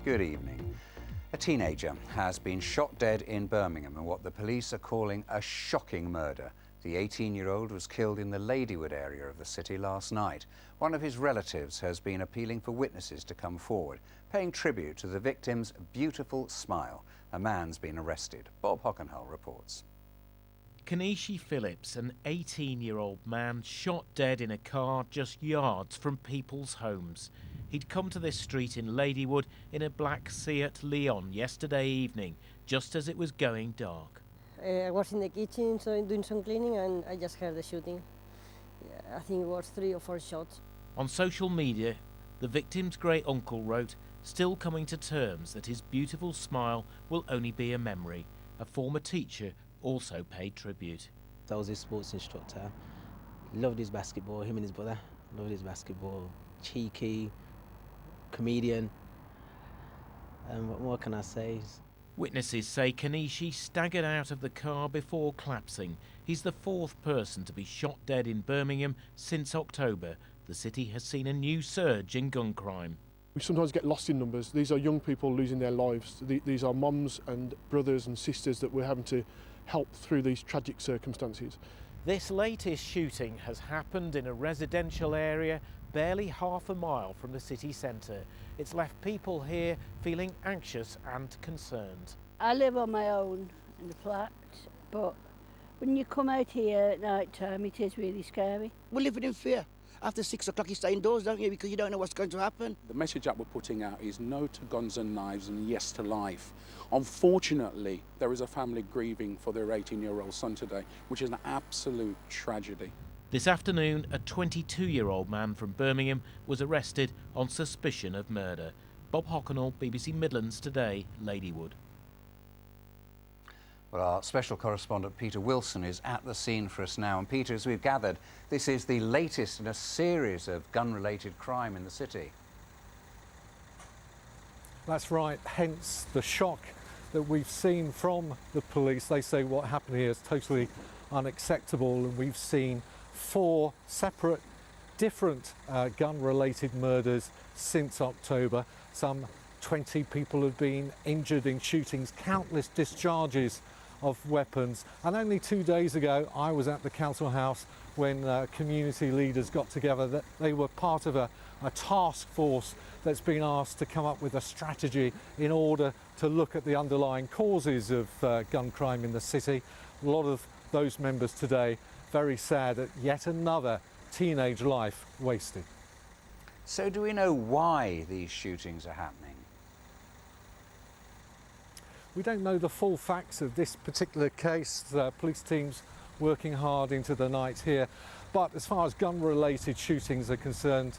Good evening. A teenager has been shot dead in Birmingham in what the police are calling a shocking murder. The 18-year-old was killed in the Ladywood area of the city last night. One of his relatives has been appealing for witnesses to come forward, paying tribute to the victim's beautiful smile. A man's been arrested. Bob Hockenhull reports. Kenichi Phillips, an 18-year-old man shot dead in a car just yards from people's homes. He'd come to this street in Ladywood in a black Seat Leon yesterday evening, just as it was going dark. I was in the kitchen doing some cleaning and I just heard the shooting. I think it was 3 or 4 shots. On social media, the victim's great uncle wrote, still coming to terms that his beautiful smile will only be a memory. A former teacher also paid tribute. I was his sports instructor. Loved his basketball, him and his brother. Loved his basketball. Cheeky, comedian. And what more can I say? Witnesses say Kenichi staggered out of the car before collapsing. He's the 4th person to be shot dead in Birmingham since October. The city has seen a new surge in gun crime. We sometimes get lost in numbers. These are young people losing their lives. These are mums and brothers and sisters that we're having to help through these tragic circumstances. This latest shooting has happened in a residential area barely half a mile from the city centre. It's left people here feeling anxious and concerned. I live on my own in the flat, but when you come out here at night time, it is really scary. We're living in fear. After 6 o'clock you stay indoors, don't you, because you don't know what's going to happen. The message that we're putting out is no to guns and knives and yes to life. Unfortunately, there is a family grieving for their 18-year-old son today, which is an absolute tragedy. This afternoon, a 22-year-old man from Birmingham was arrested on suspicion of murder. Bob Hockenhull, BBC Midlands Today, Ladywood. Well, our special correspondent Peter Wilson is at the scene for us now. And Peter, as we've gathered, this is the latest in a series of gun-related crime in the city. That's right, hence the shock that we've seen from the police. They say what happened here is totally unacceptable, and we've seen 4 separate, different gun-related murders since October. Some 20 people have been injured in shootings, countless discharges of weapons. And only 2 days ago, I was at the council house when community leaders got together. That they were part of a task force that's been asked to come up with a strategy in order to look at the underlying causes of gun crime in the city. A lot of those members today very sad at yet another teenage life wasted. So do we know why these shootings are happening? We don't know the full facts of this particular case. Police teams working hard into the night here. But as far as gun-related shootings are concerned,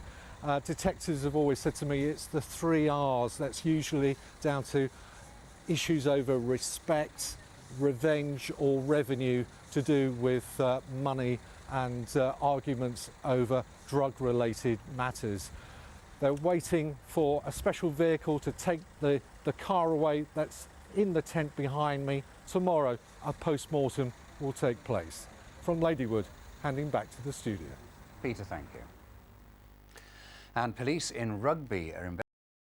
detectives have always said to me it's the 3 R's. That's usually down to issues over respect, revenge or revenue to do with money and arguments over drug-related matters. They're waiting for a special vehicle to take the car away that's in the tent behind me. Tomorrow a post-mortem will take place. From Ladywood, handing back to the studio. Peter, thank you. And police in Rugby are investigating